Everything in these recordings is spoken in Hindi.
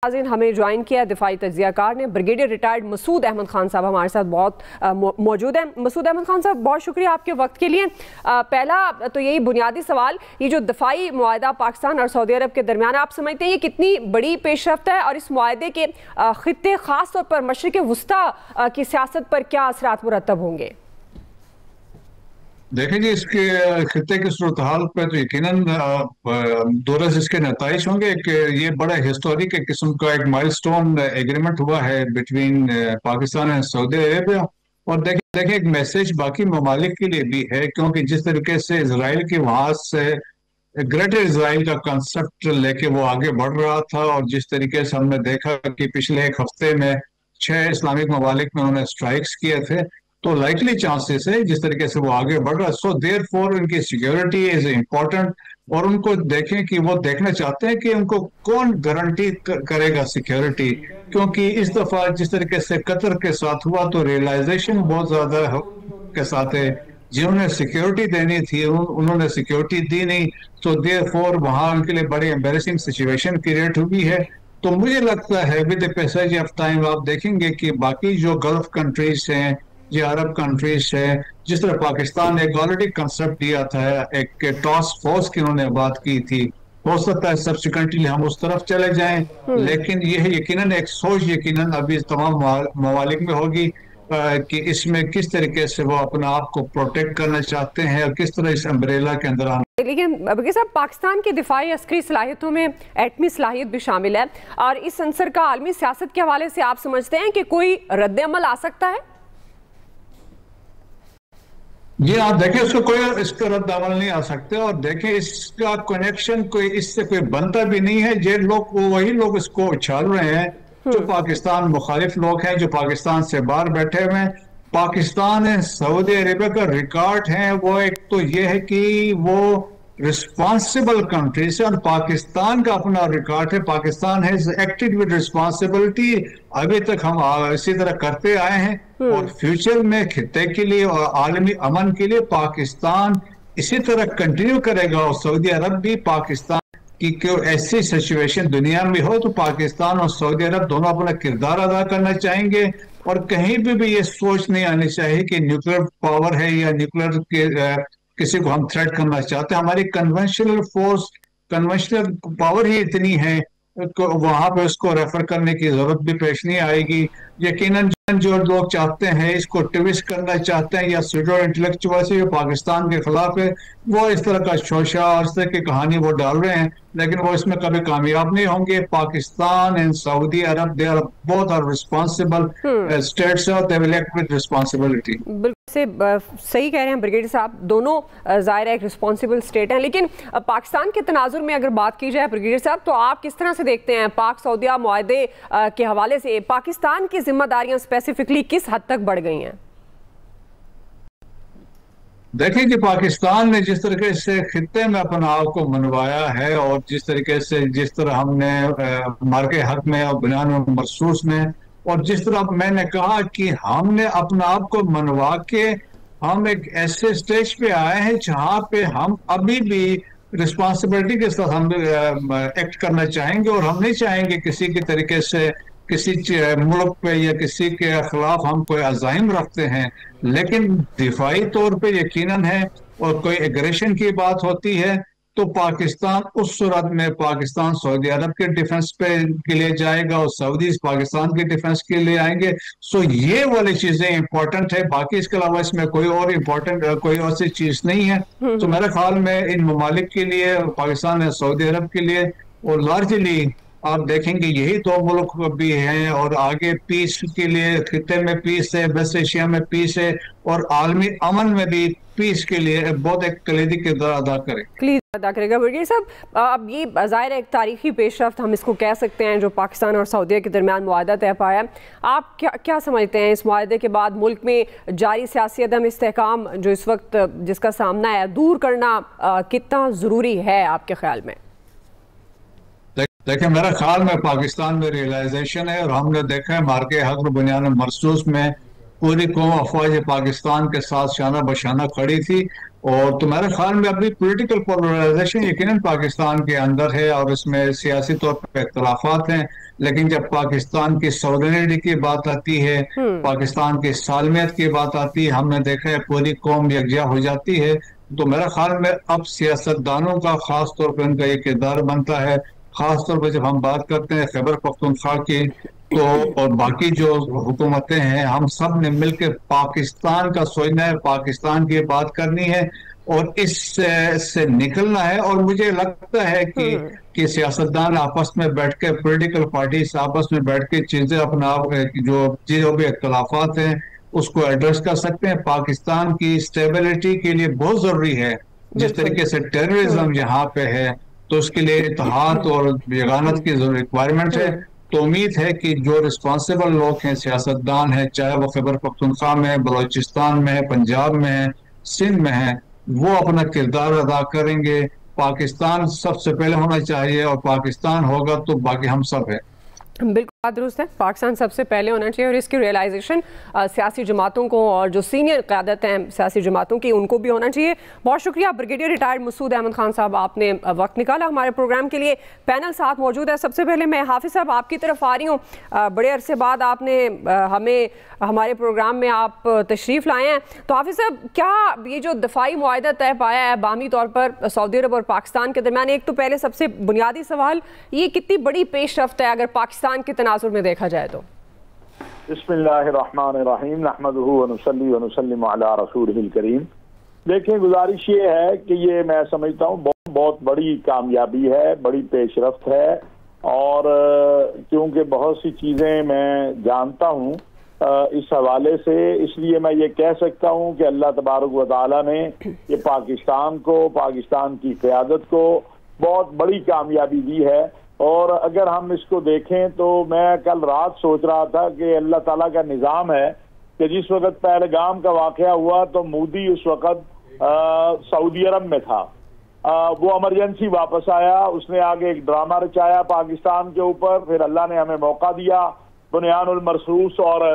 हमें ज्वाइन किया दिफाई तज्जियाकार ने ब्रिगेडियर रिटायर्ड मसूद अहमद खान साहब हमारे साथ बहुत मौजूद हैं। मसूद अहमद खान साहब, बहुत शुक्रिया आपके वक्त के लिए। पहला तो यही बुनियादी सवाल, ये जो दफाई मुआहदा पाकिस्तान और सऊदी अरब के दरमियान, आप समझते हैं ये कितनी बड़ी पेशरफ्त है और इस मुआहदे के खित्ते खास तौर पर मशरिक़ वुस्ता की सियासत पर क्या असरात मुरतब होंगे? देखें जी, इसके खित्ते की सूरत हाल पर तो यकीनन दो रस इसके नताइज होंगे कि ये बड़ा हिस्टोरिक किस्म का एक माइलस्टोन एग्रीमेंट हुआ है between Pakistan and Saudi Arabia. और देखें एक मैसेज बाकी ममालिक के लिए भी है, क्योंकि जिस तरीके से इसराइल के वहां से ग्रेटर इसराइल का कंसेप्ट लेके वो आगे बढ़ रहा था, और जिस तरीके से हमने देखा कि पिछले एक हफ्ते में 6 इस्लामिक ममालिक में उन्होंने स्ट्राइक्स किए थे, तो लाइकली चांसेस है जिस तरीके से वो आगे बढ़ रहा है। सो देयर फॉर उनकी सिक्योरिटी इज इम्पोर्टेंट, और उनको देखें कि वो देखना चाहते हैं कि उनको कौन गारंटी करेगा सिक्योरिटी, क्योंकि इस दफा जिस तरीके से कतर के साथ हुआ तो रियलाइजेशन बहुत ज्यादा के साथ है। जिन्होंने सिक्योरिटी देनी थी उन्होंने सिक्योरिटी दी नहीं, तो देयर फॉर वहां उनके लिए बड़ी एम्बेरसिंग सिचुएशन क्रिएट हुई है। तो मुझे लगता है with the passage of time आप देखेंगे कि बाकी जो गल्फ कंट्रीज हैं या अरब कंट्रीज है, जिस तरह पाकिस्तान ने एक ऑलरेडी कंसेप्ट दिया था, एक टास्क फोर्स की उन्होंने बात की थी, हो सकता है सब्सिक्वेंटली हम उस तरफ चले जाएं, लेकिन यह यकीनन एक सोच यकीनन अभी तमाम ममालिक में होगी कि इसमें किस तरीके से वो अपने आप को प्रोटेक्ट करना चाहते हैं और किस तरह इस अम्ब्रेला के अंदर आना। लेकिन अभी साहब, पाकिस्तान की दिफाई अस्करी सलाहियतों में एटमी सलाहियत भी शामिल है, और इस अंसर का आलमी सियासत के हवाले से आप समझते हैं कि कोई रद्द अमल आ सकता है? जी आप देखिए, उसको कोई इसका रद्द अमल नहीं आ सकते, और देखिए इसका कनेक्शन कोई इससे कोई बनता भी नहीं है। जे लोग वही लोग इसको उछाल रहे हैं जो पाकिस्तान मुखालिफ लोग हैं, जो पाकिस्तान से बाहर बैठे हुए हैं। पाकिस्तान सऊदी अरेबिया का रिकॉर्ड है वो, एक तो ये है कि वो रिस्पॉन्सिबल कंट्री से, और पाकिस्तान का अपना रिकॉर्ड है, Pakistan has acted with responsibility. अभी तक हम इसी तरह करते आए हैं, और फ्यूचर में खित्ते के लिए और आलमी अमन के लिए पाकिस्तान इसी तरह कंटिन्यू करेगा। और सऊदी अरब भी पाकिस्तान की कोई ऐसी सिचुएशन दुनिया में हो तो पाकिस्तान और सऊदी अरब दोनों अपना किरदार अदा करना चाहेंगे, और कहीं भी ये सोच नहीं आनी चाहिए कि न्यूक्लियर पावर है या न्यूक्लियर के किसी को हम थ्रेट करना चाहते हैं। हमारी कन्वेंशनल फोर्स, कन्वेंशनल पावर ही इतनी है, वहां पे उसको रेफर करने की जरूरत भी पेश नहीं आएगी। यकीनन जो लोग चाहते हैं इसको ट्विस्ट करना चाहते हैं, या सीडो इंटेलेक्चुअल से जो पाकिस्तान के खिलाफ है, वो इस तरह का शोशा और इस तरह की कहानी वो डाल रहे हैं, लेकिन वो इसमें कभी कामयाब नहीं होंगे। Pakistan and Saudi Arab, they are both are responsible states, they will act with responsibility. से सही कह रहे हैं ब्रिगेडियर साहब, दोनों ज़ाहिर एक रिस्पॉन्सिबल स्टेट हैं। लेकिन पाकिस्तान के तनाजुर में अगर बात की जाए ब्रिगेडियर साहब, तो आप किस तरह से देखते हैं पाक सऊदिया मुआहदे के हवाले से पाकिस्तान की जिम्मेदारियां स्पेसिफिकली किस हद तक बढ़ गई हैं? देखिए कि पाकिस्तान ने जिस तरीके से खित्ते में अपना आप को मनवाया है, और जिस तरीके से जिस तरह हमने मार्के हक में और बुनियान मरसूस में, और जिस तरह मैंने कहा कि हमने अपना आप को मनवा के हम एक ऐसे स्टेज पे आए हैं जहां पे हम अभी भी रिस्पॉन्सिबिलिटी के साथ हम एक्ट करना चाहेंगे, और हम नहीं चाहेंगे किसी के तरीके से किसी मुल्क पे या किसी के खिलाफ हम कोई अज़ाइम रखते हैं, लेकिन दिफाई तौर पे यकीनन है, और कोई एग्रेशन की बात होती है तो पाकिस्तान उस सूरत में पाकिस्तान सऊदी अरब के डिफेंस पे के लिए जाएगा, और सऊदी पाकिस्तान के डिफेंस के लिए आएंगे। सो ये वाली चीजें इंपॉर्टेंट है, बाकी इसके अलावा इसमें कोई और इम्पोर्टेंट कोई और सी चीज नहीं है। तो मेरे ख्याल में इन ममालिक के लिए, पाकिस्तान और सऊदी अरब के लिए, और लार्जली आप देखेंगे यही दो मुल्क भी हैं, और आगे पीस के लिए खित्ते में पीस है, वेस्ट एशिया में पीस है, और आलमी अमन में भी पीस के लिए बहुत एक कलीदी किरदार अदा करेगा। ब्रिगेडियर साहब, अब ये ज़ाहिर एक तारीखी पेशरफ्त हम इसको कह सकते हैं जो पाकिस्तान और सऊदी के दरमियान मुआहदा तय पाया। आप क्या समझते हैं इस मुआहदे के बाद मुल्क में जारी सियासी अदम इस्तेहकाम जो इस वक्त जिसका सामना है, दूर करना कितना ज़रूरी है आपके ख्याल में? देखिए मेरा ख्याल में पाकिस्तान में रियलाइजेशन है, और हमने देखा है मार्के हक बुनियान मरसूस में पूरी कौम अफवाज पाकिस्तान के साथ शाना बशाना खड़ी थी। और तो मेरे ख्याल में अभी पॉलिटिकल पोलराइजेशन यकीनन पाकिस्तान के अंदर है, और इसमें सियासी तौर पर इख्तलाफात हैं, लेकिन जब पाकिस्तान की सॉवरेनिटी की बात आती है, पाकिस्तान की सालमियत की बात आती है, हमने देखा है पूरी कौम यकजा हो जाती है। तो मेरा ख्याल में अब सियासतदानों का खास तौर पर उनका ये किरदार बनता है, खास तौर पर जब हम बात करते हैं खैबर पख्तूनख्वा की, तो और बाकी जो हुकूमतें हैं, हम सब ने मिलकर पाकिस्तान का सोचना है, पाकिस्तान की बात करनी है और इस से निकलना है। और मुझे लगता है कि सियासतदान आपस में बैठ के, पॉलिटिकल पार्टीज आपस में बैठ के चीजें अपना जो भी इख्तलाफात हैं उसको एड्रेस कर सकते हैं। पाकिस्तान की स्टेबिलिटी के लिए बहुत जरूरी है, जिस तरीके से टेररिज्म यहाँ पे है, तो उसके लिए इत्तेहाद और यगानत की रिक्वायरमेंट है। तो उम्मीद है कि जो रिस्पॉन्सिबल लोग हैं, सियासतदान हैं, चाहे वो खैबर पख्तूनख्वा में है, बलोचिस्तान में है, पंजाब में है, सिंध में है, वो अपना किरदार अदा करेंगे। पाकिस्तान सबसे पहले होना चाहिए और पाकिस्तान होगा तो बाकी हम सब है। बिल्कुल बात दुरुस्त है, पाकिस्तान सबसे पहले होना चाहिए और इसकी रियलाइजेशन सियासी जमातों को और जो सीनियर क़यादत हैं सियासी जमातों की, उनको भी होना चाहिए। बहुत शुक्रिया ब्रिगेडियर रिटायर्ड मसूद अहमद खान साहब, आपने वक्त निकाला हमारे प्रोग्राम के लिए। पैनल साथ मौजूद है। सबसे पहले मैं हाफिज़ साहब आपकी तरफ आ रही हूँ। बड़े अरसे बाद आपने हमें हमारे प्रोग्राम में आप तशरीफ़ लाए हैं, तो हाफिज़ साहब क्या ये जो दफ़ाई मुआहदा तय पाया है बाहमी तौर पर सऊदी अरब और पाकिस्तान के दरमियान, एक तो पहले सबसे बुनियादी सवाल, ये कितनी बड़ी पेशरफ्त है अगर पाकिस्तान के तनाजुर में देखा जाए तो? बिस्मिल्लाहिर्रहमानिर्रहीम, नहमदुहु व नुसल्ली व नुसल्लिमु अला रसूलिहिल करीम। देखिए, गुजारिश ये है कि ये मैं समझता हूँ बहुत बड़ी कामयाबी है, बड़ी पेशरफ्त है। और क्योंकि बहुत सी चीज़ें मैं जानता हूँ इस हवाले से, इसलिए मैं ये कह सकता हूँ कि अल्लाह तबारक व तआला ने ये पाकिस्तान को, पाकिस्तान की क़यादत को बहुत बड़ी कामयाबी दी है। और अगर हम इसको देखें तो मैं कल रात सोच रहा था कि अल्लाह ताला का निज़ाम है कि जिस वक़्त पहलगाम का वाक़या हुआ तो मोदी उस वक़्त सऊदी अरब में था। वो इमरजेंसी वापस आया, उसने आगे एक ड्रामा रचाया पाकिस्तान के ऊपर, फिर अल्लाह ने हमें मौका दिया। बुनियानुल मरसूस और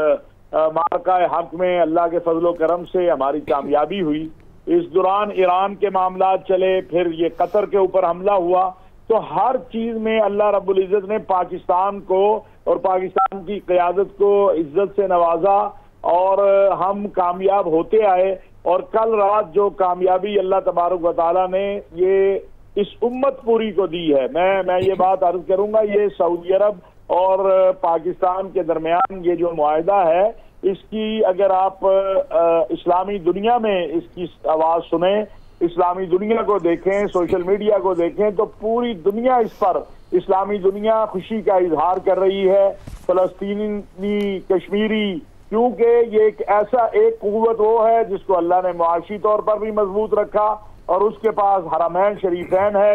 मारका हक में अल्लाह के फजलो करम से हमारी कामयाबी हुई। इस दौरान ईरान के मामला चले, फिर ये कतर के ऊपर हमला हुआ। तो हर चीज में अल्लाह रब्बुल इज्जत ने पाकिस्तान को और पाकिस्तान की क़यादत को इज्जत से नवाजा और हम कामयाब होते आए। और कल रात जो कामयाबी अल्लाह तबारक व तआला ने ये इस उम्मत पूरी को दी है, मैं ये बात अर्ज करूंगा, ये सऊदी अरब और पाकिस्तान के दरमियान ये जो मुआहदा है, इसकी अगर आप इस्लामी दुनिया में इसकी आवाज सुने, इस्लामी दुनिया को देखें, सोशल मीडिया को देखें, तो पूरी दुनिया इस पर, इस्लामी दुनिया खुशी का इजहार कर रही है। फलस्तीनी, कश्मीरी, क्योंकि ये एक ऐसा एक कुव्वत वो है जिसको अल्लाह ने मुआशी तौर पर भी मजबूत रखा और उसके पास हरमैन शरीफैन है,